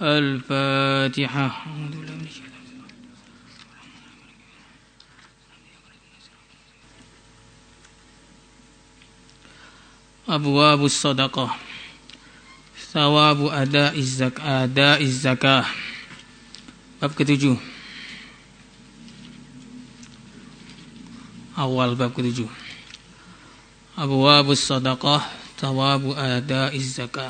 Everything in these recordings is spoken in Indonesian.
Al-Fatihah. Abwabus Shadaqah. Thawabu ada'iz zakah. Bab ke-7. Awal bab ke-7. Abwabus Shadaqah. Thawabu ada'iz zakah.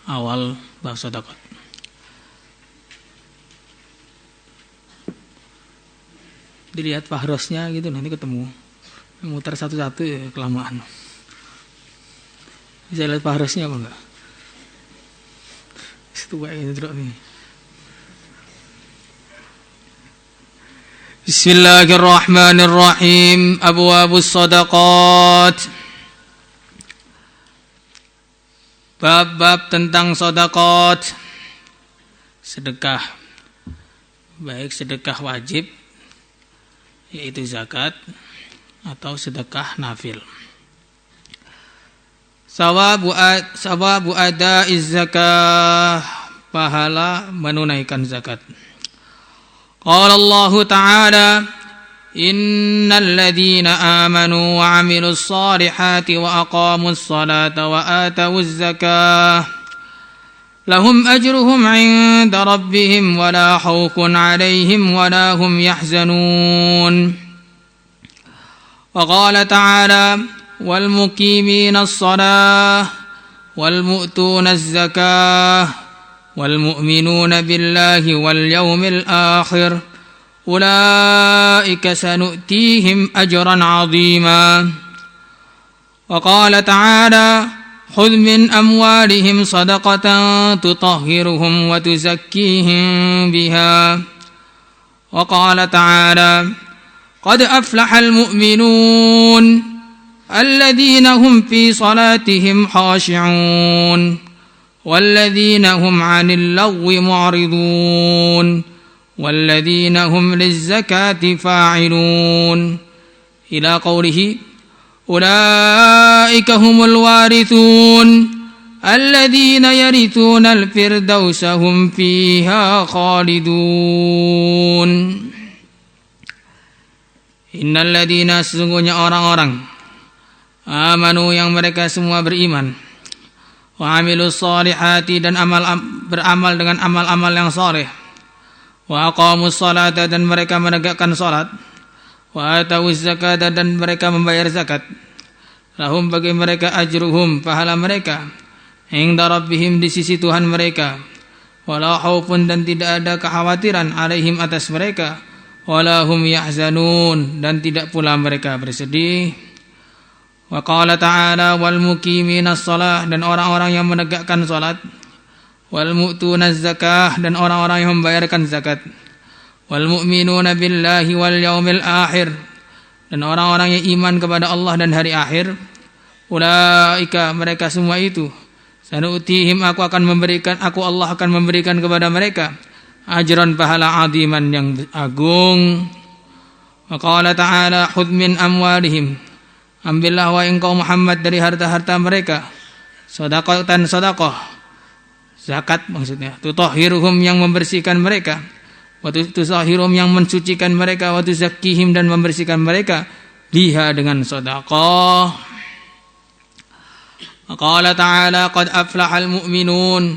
Awal bab sedekah. Dilihat fahrosnya gitu, nanti ketemu. Muter satu-satu ya, kelamaan. Bisa lihat fahrosnya apa enggak? Itu kayak gitu terus nih. Bismillahirrahmanirrahim. Abwabus shadaqat. Bab-bab tentang sedekah, sedekah, baik sedekah wajib, yaitu zakat, atau sedekah nafil. Sawabu ada'iz zakah, pahala menunaikan zakat. Qala Allah Ta'ala, Innal ladzina amanu wa 'amilus shalihati wa aqamus salata wa atawuz zakah lahum ajruhum 'inda rabbihim wa la khawfun 'alaihim wa la hum yahzanun. Wa qala ta'ala wal muqiminas shalah wal mu'tunaz zakah wal mu'minuna billahi wal yawmil akhir أولئك سنؤتيهم أجرا عظيما. وقال تعالى خذ من أموالهم صدقة تطهرهم وتزكيهم بها. وقال تعالى قد أفلح المؤمنون الذين هم في صلاتهم خاشعون والذين هم عن اللغو معرضون والذين هم للزكاة فاعلون إلى قوله أولئك هم الوارثون الذين يرثون الفردوس هم فيها خالدون. Innal ladzina, sesungguhnya orang-orang amanu yang mereka semua beriman, wa amilus shalihati dan beramal dengan amal-amal yang saleh, wa aqamus salata dan mereka menegakkan salat, wa atawuz zakata dan mereka membayar zakat, lahum bagi mereka ajruhum, pahala mereka, inda rabbihim di sisi Tuhan mereka, wala khaufun dan tidak ada kekhawatiran, alaihim atas mereka, wala hum yahzanun dan tidak pula mereka bersedih. Wa qala ta'ala wal muqiminas shalah, dan orang-orang yang menegakkan salat, wal mu'tunaz zakah dan orang-orang yang membayarkan zakat, wal mu'minuna billahi wal yaumil akhir dan orang-orang yang iman kepada Allah dan hari akhir, ulaika mereka semua itu, sanu'tihim aku Allah akan memberikan kepada mereka ajran pahala aziman yang agung. Wa qala ta'ala khudh min amwalihim, ambillah wa engkau Muhammad dari harta-harta mereka, shadaqatan shadaqah, zakat maksudnya, tutahhiruhum yang membersihkan mereka, wa tuzahirum yang mensucikan mereka, wa tuzakkihim dan membersihkan mereka biha dengan sedekah. Qala ta'ala qad aflahal mu'minun,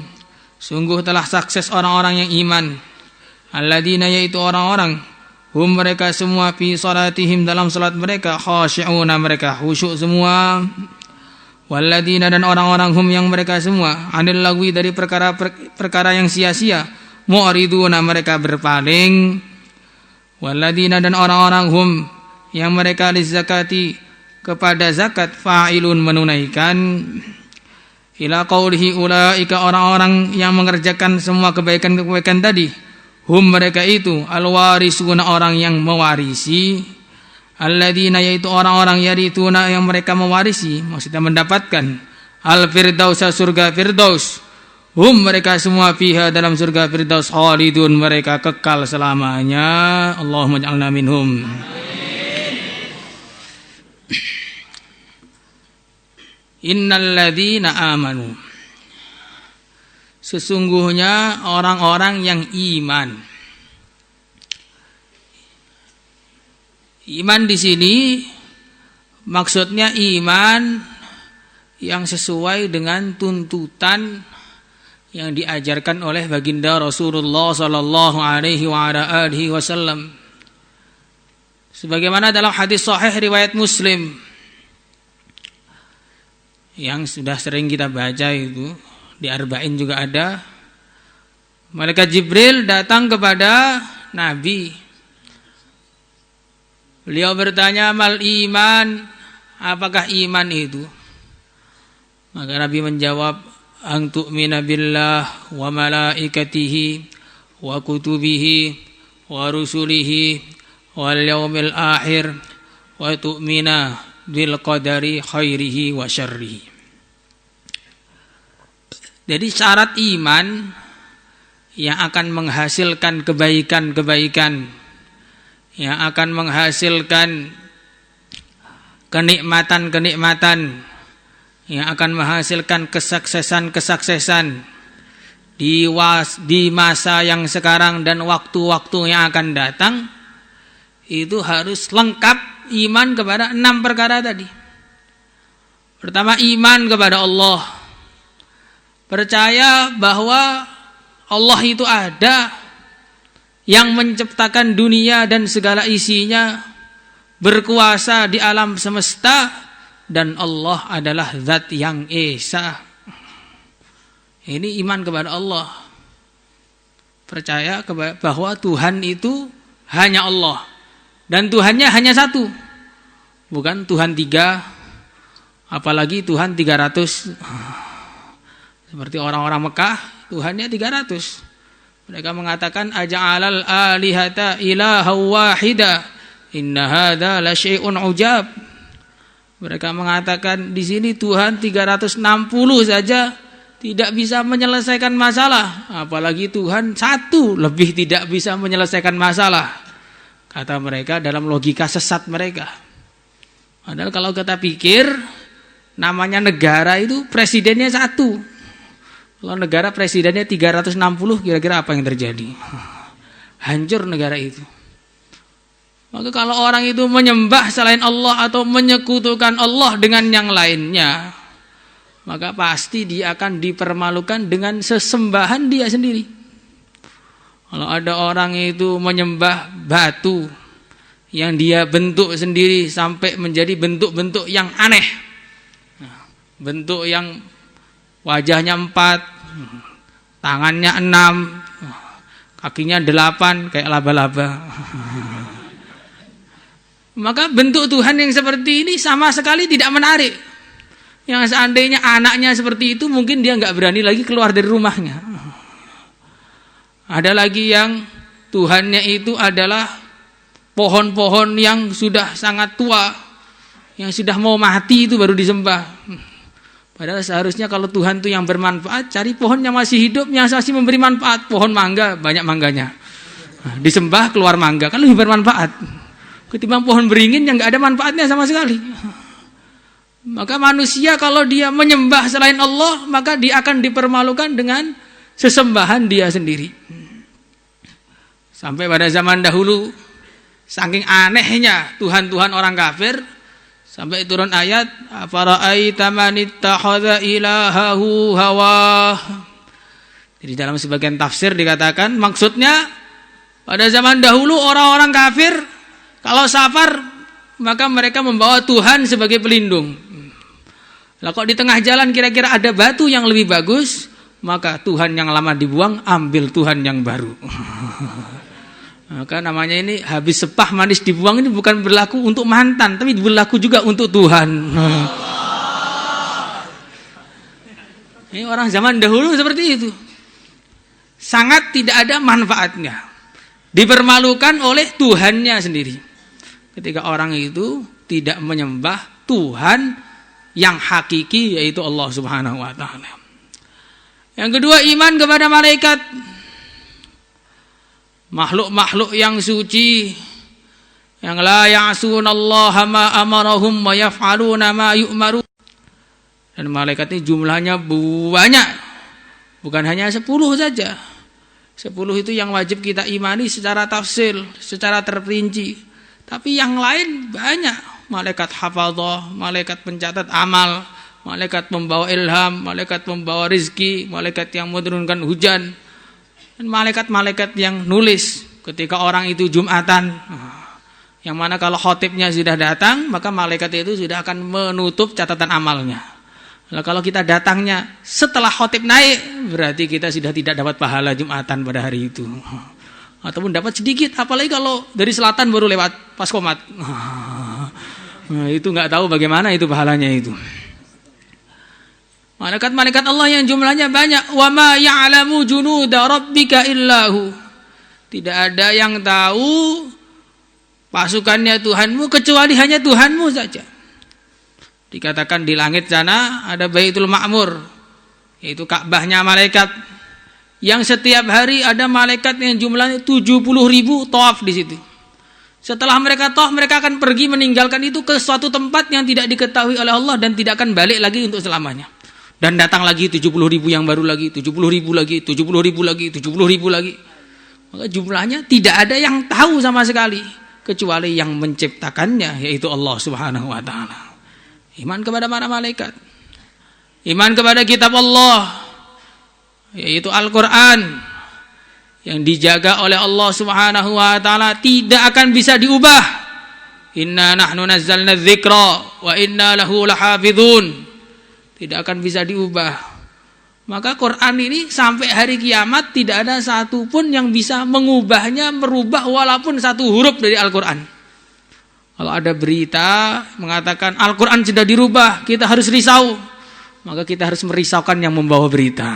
sungguh telah sukses orang-orang yang iman, alladzina yaitu orang-orang, hum mereka semua fi salatihim dalam salat mereka, khashi'una mereka khusyuk semua, walladzina dan orang-orang hum yang mereka semua, anil lagwi dari perkara yang sia-sia, mu'riduna mereka berpaling, walladzina dan orang-orang hum yang mereka lizzakati kepada zakat, fa'ilun menunaikan, ila qaulihi ulaika orang-orang yang mengerjakan semua kebaikan-kebaikan tadi, hum mereka itu alwarisuna orang yang mewarisi, alladzina yaitu orang-orang yarithuna yang mereka mewarisi, maksudnya mendapatkan, al-firdausa surga firdaus, mereka semua fiha dalam surga Firdaus khalidun, mereka kekal selamanya. Allahumma ja'alna minhum. Innal ladzina amanu, sesungguhnya orang-orang yang iman. Iman di sini maksudnya iman yang sesuai dengan tuntutan yang diajarkan oleh baginda Rasulullah sallallahu alaihi wasallam. Sebagaimana dalam hadis sahih riwayat Muslim yang sudah sering kita baca itu, di Arba'in juga ada. Malaikat Jibril datang kepada Nabi. Beliau bertanya, mal iman, apakah iman itu? Maka Nabi menjawab, an tu'mina billah wa malaikatihi wa kutubihi wa rusulihi wal yaumil akhir wa tu'mina bil qadari khairihi wa syarrihi. Jadi syarat iman yang akan menghasilkan kebaikan-kebaikan, yang akan menghasilkan kenikmatan-kenikmatan, yang akan menghasilkan kesuksesan-kesuksesan di masa yang sekarang dan waktu-waktu yang akan datang, itu harus lengkap iman kepada 6 perkara tadi. Pertama, iman kepada Allah. Percaya bahwa Allah itu ada, yang menciptakan dunia dan segala isinya, berkuasa di alam semesta, dan Allah adalah zat yang esa. Ini iman kepada Allah. Percaya bahwa Tuhan itu hanya Allah, dan Tuhannya hanya satu, bukan Tuhan 3, apalagi Tuhan 300. Seperti orang-orang Mekah, Tuhannya 300. Mereka mengatakan aja'alal alihata ilaha wahida inna hadza la syai'un ujab. Mereka mengatakan di sini Tuhan 360 saja tidak bisa menyelesaikan masalah, apalagi Tuhan 1 lebih tidak bisa menyelesaikan masalah, kata mereka dalam logika sesat mereka. Padahal kalau kita pikir, namanya negara itu presidennya 1. Kalau negara presidennya 360, kira-kira apa yang terjadi? Hancur negara itu. Maka kalau orang itu menyembah selain Allah atau menyekutukan Allah dengan yang lainnya, maka pasti dia akan dipermalukan dengan sesembahan dia sendiri. Kalau ada orang itu menyembah batu yang dia bentuk sendiri sampai menjadi bentuk-bentuk yang aneh, bentuk yang wajahnya 4, tangannya 6, kakinya 8 kayak laba-laba. Maka bentuk Tuhan yang seperti ini sama sekali tidak menarik. Yang seandainya anaknya seperti itu, mungkin dia nggak berani lagi keluar dari rumahnya. Ada lagi yang Tuhannya itu adalah pohon-pohon yang sudah sangat tua, yang sudah mau mati itu baru disembah. Padahal seharusnya kalau Tuhan itu yang bermanfaat, cari pohon yang masih hidup, yang masih memberi manfaat. Pohon mangga, banyak mangganya. Disembah keluar mangga, kan lebih bermanfaat ketimbang pohon beringin yang nggak ada manfaatnya sama sekali. Maka manusia kalau dia menyembah selain Allah, maka dia akan dipermalukan dengan sesembahan dia sendiri. Sampai pada zaman dahulu, saking anehnya Tuhan-Tuhan orang kafir, sampai turun ayat, afara'aita man ittakhadha ilahahu hawah. Jadi dalam sebagian tafsir dikatakan, maksudnya pada zaman dahulu orang-orang kafir kalau safar, maka mereka membawa Tuhan sebagai pelindung. Lah kok di tengah jalan kira-kira ada batu yang lebih bagus, maka Tuhan yang lama dibuang, ambil Tuhan yang baru. Maka namanya ini habis sepah manis dibuang, ini bukan berlaku untuk mantan, tapi berlaku juga untuk Tuhan. Ini orang zaman dahulu seperti itu. Sangat tidak ada manfaatnya. Dipermalukan oleh Tuhannya sendiri. Ketika orang itu tidak menyembah Tuhan yang hakiki, yaitu Allah Subhanahu wa taala. Yang kedua, iman kepada malaikat. Makhluk-makhluk yang suci, yang la ya'sunallaha ma amarahum wa yaf'aluna ma yu'maru. Dan malaikat ini jumlahnya banyak. Bukan hanya 10 saja. 10 itu yang wajib kita imani secara tafsil, secara terperinci. Tapi yang lain banyak. Malaikat hafadzah, malaikat pencatat amal, malaikat membawa ilham, malaikat membawa rizki, malaikat yang menurunkan hujan, dan malaikat-malaikat yang nulis ketika orang itu Jumatan. Yang mana kalau khotibnya sudah datang, maka malaikat itu sudah akan menutup catatan amalnya. Nah, kalau kita datangnya setelah khotib naik, berarti kita sudah tidak dapat pahala Jumatan pada hari itu. Ataupun dapat sedikit, apalagi kalau dari selatan baru lewat pas komat. Nah, itu nggak tahu bagaimana itu pahalanya itu. Malaikat-malaikat Allah yang jumlahnya banyak. Wa ma ya'lamu junuda rabbika illahu. Tidak ada yang tahu pasukannya Tuhanmu kecuali hanya Tuhanmu saja. Dikatakan di langit sana ada Baitul Ma'mur, yaitu Ka'bahnya malaikat, yang setiap hari ada malaikat yang jumlahnya 70.000 tawaf di situ. Setelah mereka tawaf, mereka akan pergi meninggalkan itu ke suatu tempat yang tidak diketahui oleh Allah dan tidak akan balik lagi untuk selamanya. Dan datang lagi 70.000 yang baru lagi, 70.000 lagi, 70.000 lagi, 70.000 lagi. Maka jumlahnya tidak ada yang tahu sama sekali kecuali yang menciptakannya, yaitu Allah Subhanahu wa taala. Iman kepada para malaikat. Iman kepada kitab Allah, yaitu Al-Qur'an, yang dijaga oleh Allah Subhanahu wa taala, tidak akan bisa diubah. Inna nahnu nazzalna dzikra wa inna lahu lahafizun. Tidak akan bisa diubah. Maka Quran ini sampai hari kiamat tidak ada satupun yang bisa mengubahnya, merubah walaupun satu huruf dari Al-Quran. Kalau ada berita mengatakan Al-Quran sudah dirubah, kita harus risau. Maka kita harus merisaukan yang membawa berita.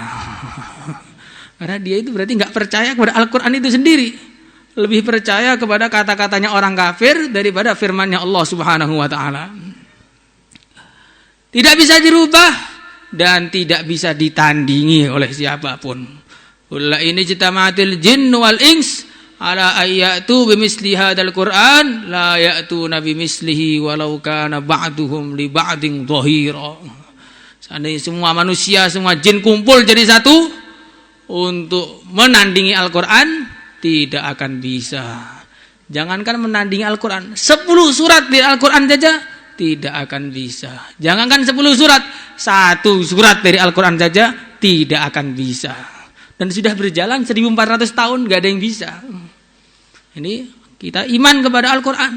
Karena dia itu berarti nggak percaya kepada Al-Quran itu sendiri. Lebih percaya kepada kata-katanya orang kafir daripada firman-Nya Allah Subhanahu wa taala. Tidak bisa dirubah dan tidak bisa ditandingi oleh siapapun. Qul ini jitama'atil jinn wal ins ala ayatu bimisli hadzal Qur'an la ya'tuna bimislihi walau kana ba'duhum li ba'din dhahira. Seandainya semua manusia, semua jin kumpul jadi satu untuk menandingi Al-Qur'an, tidak akan bisa. Jangankan menandingi Al-Qur'an, 10 surat di Al-Qur'an saja tidak akan bisa. Jangankan 10 surat, 1 surat dari Al-Quran saja tidak akan bisa. Dan sudah berjalan 1400 tahun gak ada yang bisa. Ini kita iman kepada Al-Quran.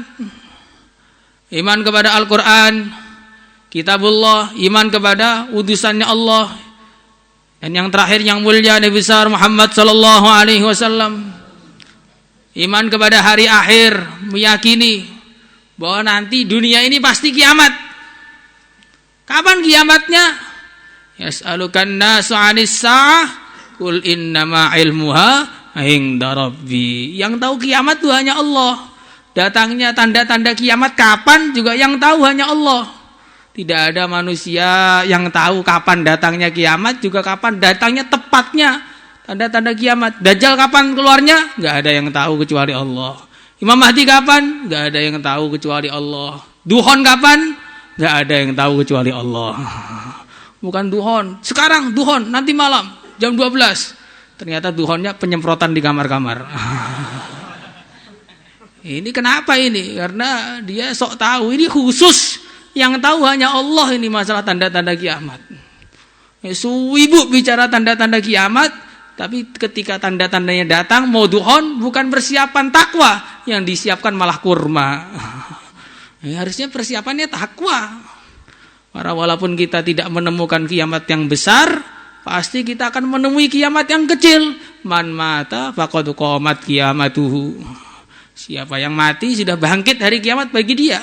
Iman kepada Al-Quran, kitabullah, iman kepada utusannya Allah. Dan yang terakhir yang mulia Nabi besar Muhammad sallallahu alaihi wasallam. Iman kepada hari akhir, meyakini bahwa nanti dunia ini pasti kiamat. Kapan kiamatnya? Yas'alukan nasu 'anis sa'ah qul innama 'ilmuha 'inda rabbi. Yang tahu kiamat itu hanya Allah. Datangnya tanda-tanda kiamat kapan juga yang tahu hanya Allah. Tidak ada manusia yang tahu kapan datangnya kiamat, juga kapan datangnya tepatnya tanda-tanda kiamat. Dajjal kapan keluarnya? Enggak ada yang tahu kecuali Allah. Imam Mahdi kapan? Gak ada yang tahu kecuali Allah. Duhon kapan? Gak ada yang tahu kecuali Allah. Bukan duhon. Sekarang duhon, nanti malam jam 12. Ternyata duhonnya penyemprotan di kamar-kamar. Ini kenapa ini? Karena dia sok tahu. Ini khusus. Yang tahu hanya Allah ini masalah tanda-tanda kiamat. Suwibu bicara tanda-tanda kiamat. Tapi ketika tanda-tandanya datang, mau duhon bukan persiapan takwa, yang disiapkan malah kurma. Harusnya persiapannya takwa. Karena walaupun kita tidak menemukan kiamat yang besar, pasti kita akan menemui kiamat yang kecil. Man mata faqad qamat qiyamatuhu. Siapa yang mati sudah bangkit hari kiamat bagi dia.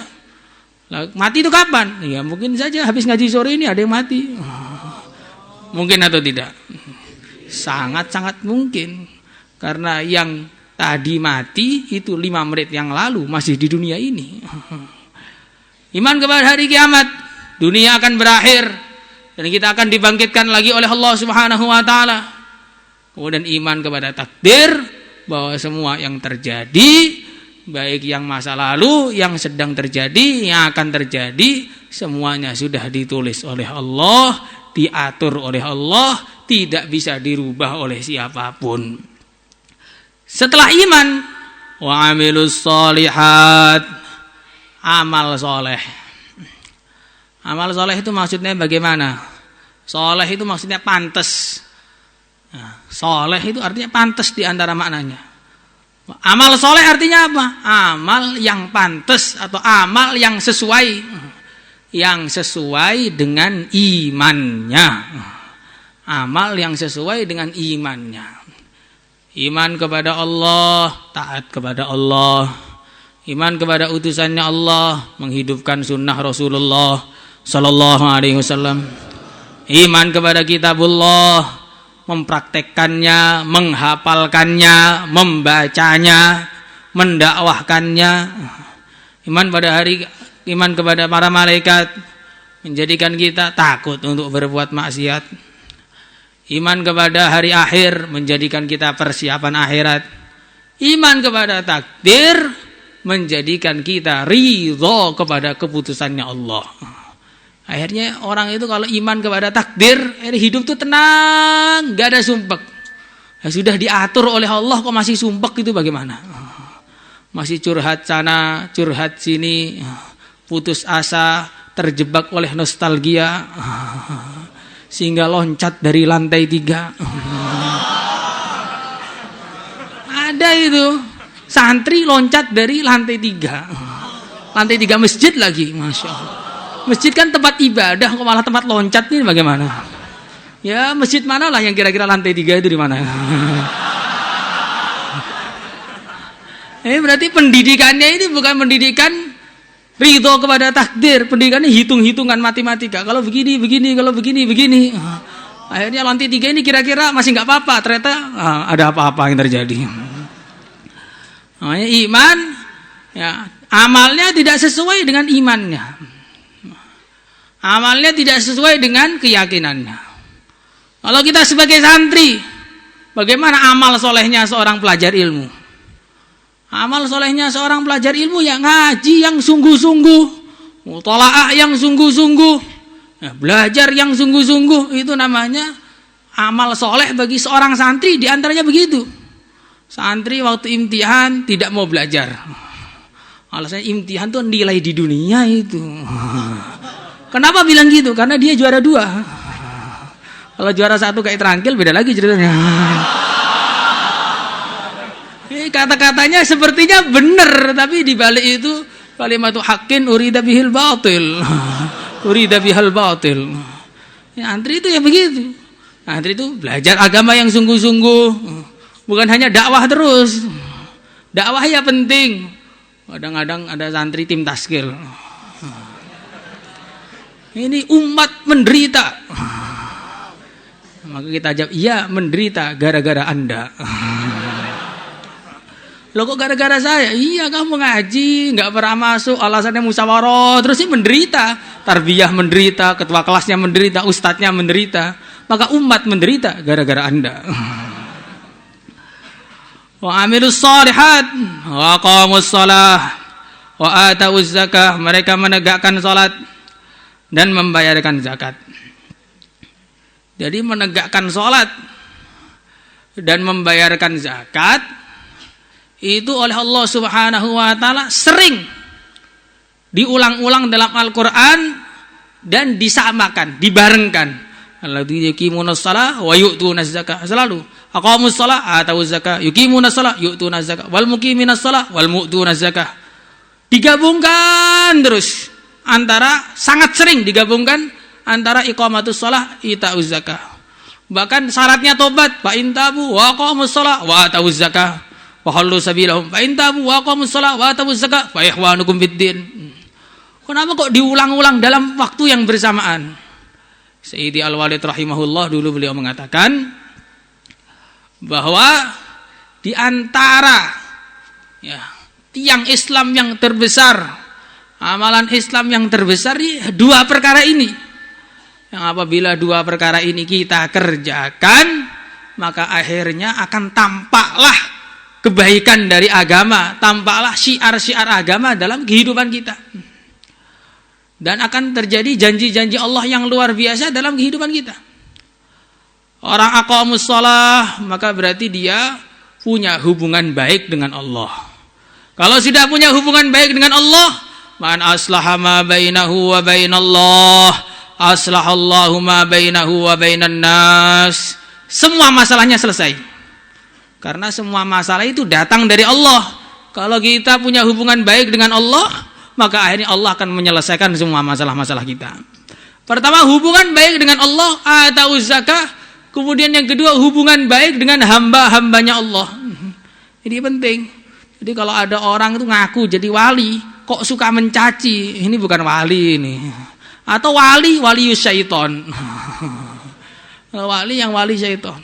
Mati itu kapan? Ya mungkin saja habis ngaji sore ini ada yang mati. Mungkin atau tidak? Sangat-sangat mungkin. Karena yang tadi mati itu 5 menit yang lalu masih di dunia ini. Iman kepada hari kiamat. Dunia akan berakhir. dan kita akan dibangkitkan lagi oleh Allah Subhanahu wa taala. Kemudian iman kepada takdir, bahwa semua yang terjadi, baik yang masa lalu, yang sedang terjadi, yang akan terjadi, semuanya sudah ditulis oleh Allah, diatur oleh Allah, tidak bisa dirubah oleh siapapun. Setelah iman, wa amilus sholihat, amal soleh. Amal soleh itu maksudnya bagaimana? Soleh itu maksudnya pantas. Nah, soleh itu artinya pantas di antara maknanya. Amal soleh artinya apa? Amal yang pantas atau amal yang sesuai. Yang sesuai dengan imannya. Amal yang sesuai dengan imannya. Iman kepada Allah, taat kepada Allah. Iman kepada utusannya Allah, menghidupkan sunnah Rasulullah sallallahu alaihi wasallam. Iman kepada kitabullah, mempraktekkannya, menghafalkannya, membacanya, mendakwahkannya. Iman kepada para malaikat, menjadikan kita takut untuk berbuat maksiat. Iman kepada hari akhir, menjadikan kita persiapan akhirat. Iman kepada takdir, menjadikan kita ridho kepada keputusannya Allah. Akhirnya orang itu kalau iman kepada takdir, hidup itu tenang, gak ada sumpek. Sudah diatur oleh Allah kok masih sumpek, itu bagaimana? Masih curhat sana, curhat sini, putus asa, terjebak oleh nostalgia, sehingga loncat dari lantai 3. Ada itu santri loncat dari lantai 3. Lantai 3 masjid lagi, Masya Allah. Masjid kan tempat ibadah, kok malah tempat loncat, ini bagaimana? Ya masjid mana lah yang kira-kira lantai 3 itu di mana? Berarti pendidikannya ini bukan pendidikan ridho kepada takdir, pendidikannya hitung-hitungan matematika. Kalau begini, begini, kalau begini, begini. Akhirnya lantai 3 ini kira-kira masih nggak apa-apa, ternyata ada apa-apa yang terjadi. Namanya iman, ya, amalnya tidak sesuai dengan imannya. Amalnya tidak sesuai dengan keyakinannya. Kalau kita sebagai santri, bagaimana amal solehnya seorang pelajar ilmu? Amal solehnya seorang pelajar ilmu yang ngaji yang sungguh-sungguh, mutalaah yang sungguh-sungguh, ya, belajar yang sungguh-sungguh, itu namanya amal soleh bagi seorang santri. Di antaranya begitu. Santri waktu imtihan tidak mau belajar. Alasannya imtihan itu nilai di dunia itu. Kenapa bilang gitu? Karena dia juara 2. Kalau juara 1 kayak Trangkil beda lagi ceritanya. Kata-katanya sepertinya benar, tapi di balik itu kalimatu haqqin urida bihil batil. Urida bihal batil. Ya, antri itu ya begitu. Antri itu belajar agama yang sungguh-sungguh. Bukan hanya dakwah terus. Dakwah ya penting. Kadang-kadang ada santri tim taskil. Ini umat menderita. Maka kita jawab, iya menderita gara-gara Anda. Loh kok gara-gara saya? Iya kamu ngaji, nggak pernah masuk, alasannya musyawarah, terus ini menderita. Tarbiyah menderita, ketua kelasnya menderita, ustadznya menderita. Maka umat menderita gara-gara Anda. Wa amilus sholihat, wa aqamus shalah, wa atawuz zakah. Mereka menegakkan salat dan membayarkan zakat. Jadi menegakkan salat dan membayarkan zakat itu oleh Allah Subhanahu wa taala sering diulang-ulang dalam Al-Qur'an dan disamakan, dibarengkan. Alladzina yuqimunas shalah wa yu'tunaz zakah. Selalu aqamus shalah atawuz zakah, yuqimunas shalah yu'tunaz zakah, wal muqiminas shalah wal mu'tunaz zakah. Digabungkan terus antara, sangat sering digabungkan antara iqamatus shalah itauz zakah. Bahkan syaratnya tobat, fa in tabu wa aqamus shalah wa atawuz zakah wa hallu sabilahum fa in tabu wa aqamus shalah wa atawuz zakah fa ikhwanukum fiddin. Kenapa kok diulang-ulang dalam waktu yang bersamaan? Sayyidi Al-Walid rahimahullah dulu beliau mengatakan bahwa di antara ya, tiang Islam yang terbesar, amalan Islam yang terbesar, 2 perkara ini. yang apabila dua perkara ini kita kerjakan, maka akhirnya akan tampaklah kebaikan dari agama, tampaklah syiar-syiar agama dalam kehidupan kita. Dan akan terjadi janji-janji Allah yang luar biasa dalam kehidupan kita. Orang aqamus shalah, maka berarti dia punya hubungan baik dengan Allah. Kalau sudah punya hubungan baik dengan Allah, man aslaha ma bainahu wa bainallah, aslahallahu ma bainahu wa bainan nas. Semua masalahnya selesai. Karena semua masalah itu datang dari Allah. Kalau kita punya hubungan baik dengan Allah, maka akhirnya Allah akan menyelesaikan semua masalah-masalah kita. Pertama, hubungan baik dengan Allah atau zakah. Kemudian yang kedua, hubungan baik dengan hamba-hambanya Allah. Ini penting. Jadi kalau ada orang itu ngaku jadi wali, kok suka mencaci, ini bukan wali ini. Atau wali syaiton. Wali yang wali syaiton.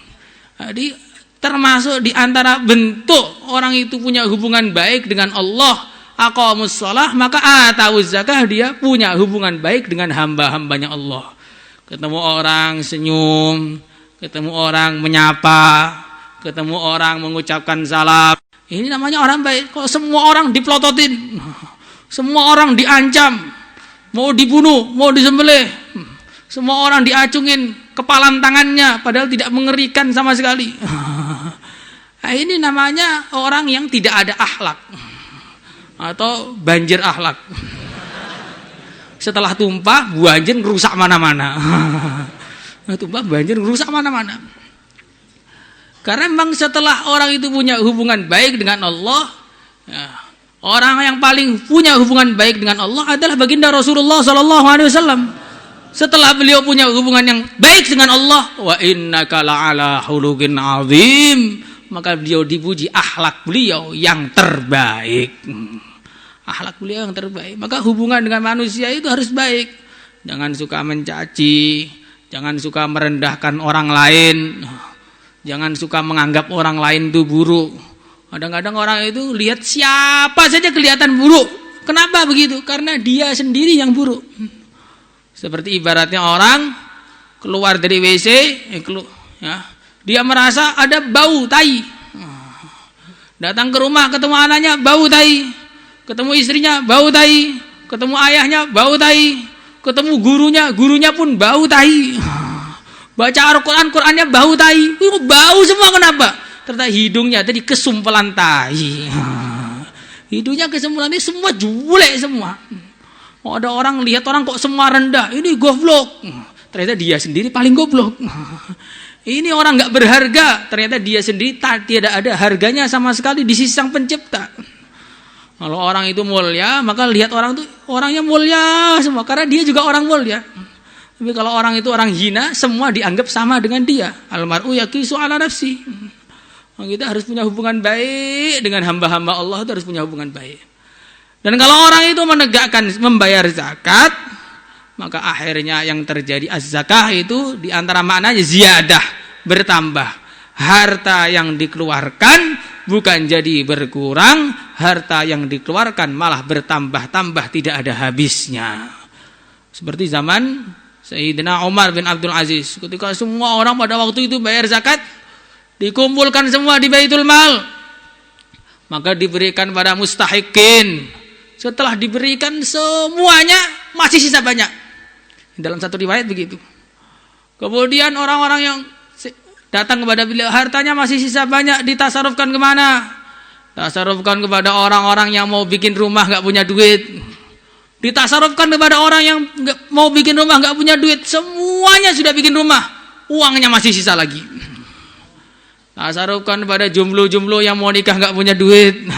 Jadi termasuk di antara bentuk orang itu punya hubungan baik dengan Allah, aqamus shalah, maka atawuz zakah, dia punya hubungan baik dengan hamba-hambanya Allah. Ketemu orang senyum, ketemu orang menyapa, ketemu orang mengucapkan salam. Ini namanya orang baik. Kalau semua orang dipelototin, semua orang diancam, mau dibunuh, mau disembelih, semua orang diacungin kepalan tangannya, padahal tidak mengerikan sama sekali. Nah, ini namanya orang yang tidak ada akhlak, atau banjir akhlak. Setelah tumpah, banjir rusak mana-mana. Tumpah banjir rusak mana-mana. Karena memang setelah orang itu punya hubungan baik dengan Allah, ya, orang yang paling punya hubungan baik dengan Allah adalah baginda Rasulullah SAW. Setelah beliau punya hubungan yang baik dengan Allah, wa innaka la'ala khuluqin azim, maka beliau dipuji akhlak beliau yang terbaik. Akhlak beliau yang terbaik. Maka hubungan dengan manusia itu harus baik. Jangan suka mencaci, jangan suka merendahkan orang lain, jangan suka menganggap orang lain itu buruk. Kadang-kadang orang itu lihat siapa saja kelihatan buruk. Kenapa begitu? Karena dia sendiri yang buruk. Seperti ibaratnya orang keluar dari WC, dia merasa ada bau tai. Datang ke rumah ketemu anaknya bau tai, ketemu istrinya bau tai, ketemu ayahnya bau tai, ketemu gurunya pun bau tai. Baca Al-Quran, Qurannya bau tai. Bau semua, kenapa? Ternyata hidungnya tadi kesumpelan tai. Hidungnya kesumpelan tai, semua julek semua. Oh, ada orang lihat orang kok semua rendah, ini goblok. Ternyata dia sendiri paling goblok. Ini orang nggak berharga, ternyata dia sendiri tidak ada harganya sama sekali di sisi Sang Pencipta. Kalau orang itu mulia, maka lihat orang itu orangnya mulia semua, karena dia juga orang mulia. Tapi kalau orang itu orang hina, semua dianggap sama dengan dia. Almar'u yaqisu ala nafsi. Kita harus punya hubungan baik dengan hamba-hamba Allah, itu harus punya hubungan baik. Dan kalau orang itu menegakkan membayar zakat, maka akhirnya yang terjadi az-zakah itu diantara maknanya ziyadah, bertambah. Harta yang dikeluarkan bukan jadi berkurang, harta yang dikeluarkan malah bertambah-tambah, tidak ada habisnya. Seperti zaman Sayyidina Umar bin Abdul Aziz, ketika semua orang pada waktu itu bayar zakat, dikumpulkan semua di Baitul Mal, maka diberikan pada mustahikin. Setelah diberikan semuanya, masih sisa banyak. Dalam satu riwayat begitu. Kemudian orang-orang yang datang kepada beliau, hartanya masih sisa banyak, ditasarufkan kemana? Tasarufkan kepada orang-orang yang mau bikin rumah gak punya duit. Ditasarufkan kepada orang yang mau bikin rumah gak punya duit. Semuanya sudah bikin rumah, uangnya masih sisa lagi. Tasarufkan kepada jomblo-jomblo yang mau nikah gak punya duit.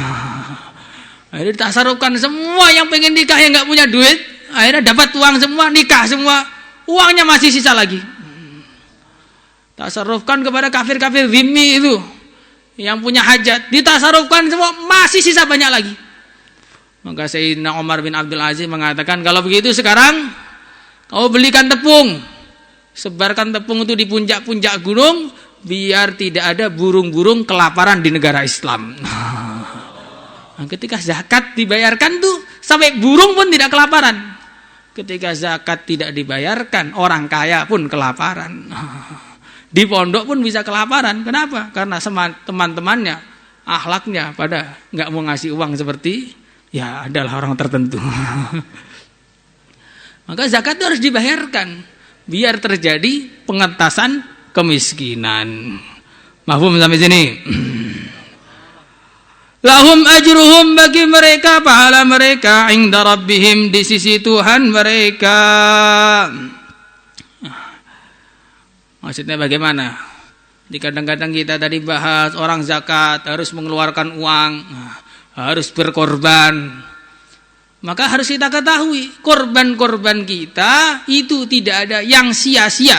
Akhirnya ditasarufkan semua yang pengen nikah yang gak punya duit. Akhirnya dapat uang semua, nikah semua, uangnya masih sisa lagi. Tasarufkan kepada kafir-kafir zimmi itu yang punya hajat, ditasarufkan semua, masih sisa banyak lagi. Maka Sayyidina Umar bin Abdul Aziz mengatakan, kalau begitu sekarang kau belikan tepung, sebarkan tepung itu di puncak-puncak gunung, biar tidak ada burung-burung kelaparan di negara Islam. Nah, ketika zakat dibayarkan tuh sampai burung pun tidak kelaparan. ketika zakat tidak dibayarkan, orang kaya pun kelaparan. Di pondok pun bisa kelaparan. Kenapa? Karena teman-temannya, akhlaknya pada nggak mau ngasih uang seperti ya adalah orang tertentu. Maka zakat itu harus dibayarkan biar terjadi pengentasan kemiskinan. Mahfum sampai sini. Lahum ajruhum, bagi mereka pahala mereka, inda rabbihim, di sisi Tuhan mereka. Maksudnya bagaimana? Di kadang-kadang kita tadi bahas orang zakat harus mengeluarkan uang, harus berkorban. Maka harus kita ketahui korban-korban kita itu tidak ada yang sia-sia.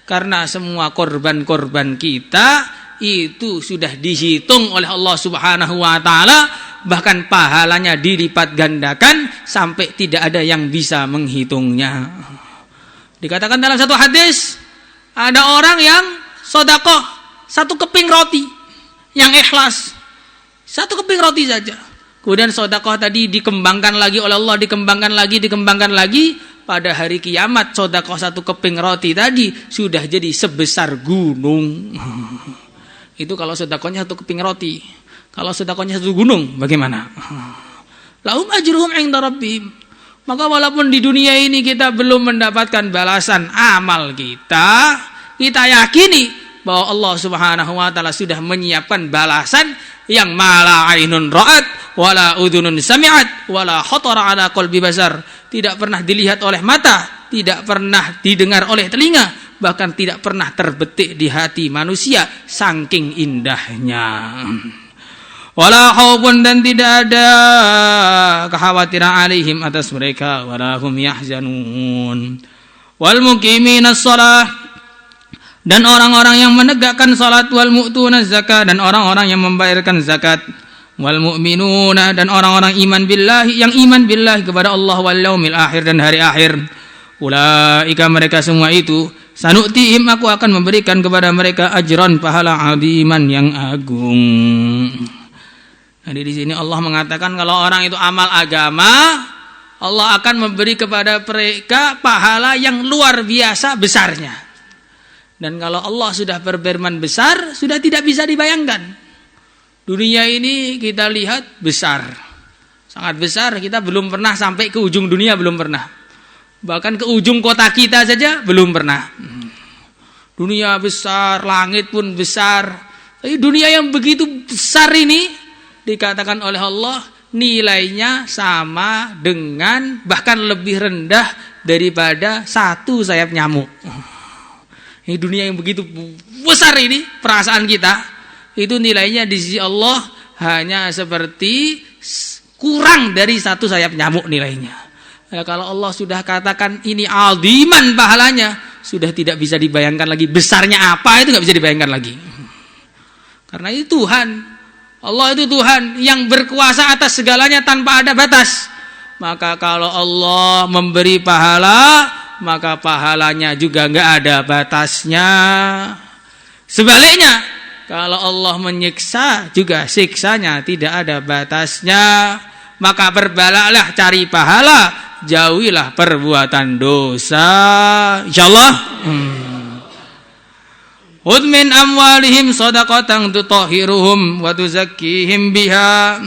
Karena semua korban-korban kita itu sudah dihitung oleh Allah Subhanahu wa taala, bahkan pahalanya dilipat gandakan sampai tidak ada yang bisa menghitungnya. Dikatakan dalam satu hadis, ada orang yang sedekah satu keping roti yang ikhlas. Satu keping roti saja. Kemudian sedekah tadi dikembangkan lagi oleh Allah, dikembangkan lagi. Pada hari kiamat sedekah satu keping roti tadi sudah jadi sebesar gunung. Itu kalau sedekahnya satu keping roti. Kalau sedekahnya satu gunung, bagaimana? Lahum ajruhum 'inda rabbihim. Maka walaupun di dunia ini kita belum mendapatkan balasan amal kita, kita yakini bahwa Allah Subhanahu wa taala sudah menyiapkan balasan yang mala ainun ra'at wala udhunun sami'at wala khatara ala qalbi basar. Tidak pernah dilihat oleh mata, tidak pernah didengar oleh telinga, bahkan tidak pernah terbetik di hati manusia, saking indahnya. Wala khaufun, dan tidak ada kekhawatiran alaihim atas mereka, wala hum yahzanun. Wal muqiminas shalah, dan orang-orang yang menegakkan salat, wal mu'tunaz zakat, dan orang-orang yang membayarkan zakat, wal mu'minuna, dan orang-orang iman billahi, yang iman billahi kepada Allah, wal yaumil akhir, dan hari akhir. Ulaika, mereka semua itu, sanu'tihim, aku akan memberikan kepada mereka ajran, pahala adiman yang agung. Jadi di sini Allah mengatakan kalau orang itu amal agama, Allah akan memberi kepada mereka pahala yang luar biasa besarnya. Dan kalau Allah sudah berfirman besar, sudah tidak bisa dibayangkan. Dunia ini kita lihat besar, sangat besar. Kita belum pernah sampai ke ujung dunia, belum pernah. Bahkan ke ujung kota kita saja belum pernah. Dunia besar, langit pun besar. Tapi dunia yang begitu besar ini dikatakan oleh Allah nilainya sama dengan, bahkan lebih rendah daripada satu sayap nyamuk. Ini dunia yang begitu besar ini, perasaan kita itu nilainya di sisi Allah hanya seperti kurang dari satu sayap nyamuk nilainya. Nah, kalau Allah sudah katakan ini aziman pahalanya, sudah tidak bisa dibayangkan lagi besarnya apa, itu nggak bisa dibayangkan lagi. Karena itu Tuhan, Allah itu Tuhan yang berkuasa atas segalanya tanpa ada batas. Maka kalau Allah memberi pahala, maka pahalanya juga nggak ada batasnya. Sebaliknya, kalau Allah menyiksa juga siksanya tidak ada batasnya. Maka berbalaklah cari pahala, jauhilah perbuatan dosa. Insyaallah. Khudh min amwalihim shadaqatan tutahhiruhum wa tuzakkihim biha.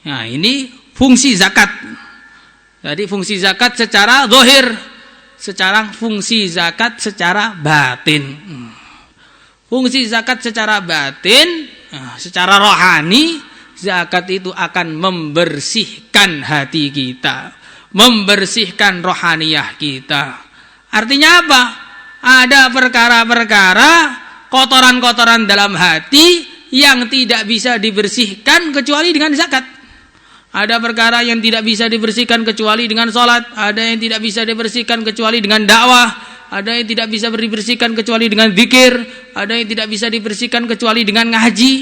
Nah, ini fungsi zakat. Jadi fungsi zakat secara zahir, secara fungsi zakat secara batin. Fungsi zakat secara batin, secara rohani, zakat itu akan membersihkan hati kita, membersihkan rohaniyah kita. Artinya apa? Ada perkara-perkara, kotoran-kotoran dalam hati yang tidak bisa dibersihkan kecuali dengan zakat. Ada perkara yang tidak bisa dibersihkan kecuali dengan sholat. Ada yang tidak bisa dibersihkan kecuali dengan dakwah. Ada yang tidak bisa dibersihkan kecuali dengan zikir. Ada yang tidak bisa dibersihkan kecuali dengan ngaji.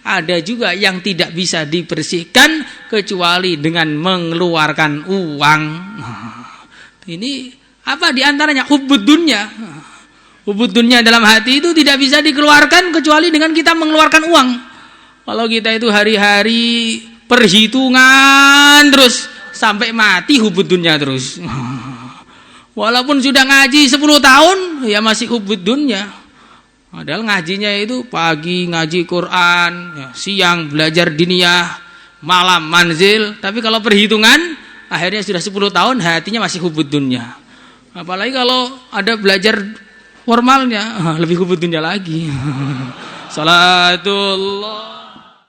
Ada juga yang tidak bisa dibersihkan kecuali dengan mengeluarkan uang. Ini apa diantaranya? Hubbud dunya. Hubbud dunya dalam hati itu tidak bisa dikeluarkan kecuali dengan kita mengeluarkan uang. Kalau kita itu hari-hari perhitungan terus sampai mati hubud dunya terus. Walaupun sudah ngaji 10 tahun, ya masih hubud dunya. Padahal ngajinya itu pagi ngaji Quran, ya, siang belajar diniyah, malam manzil. Tapi kalau perhitungan, akhirnya sudah 10 tahun hatinya masih hubud dunya. Apalagi kalau ada belajar formalnya, lebih hubud dunya lagi. Salatullah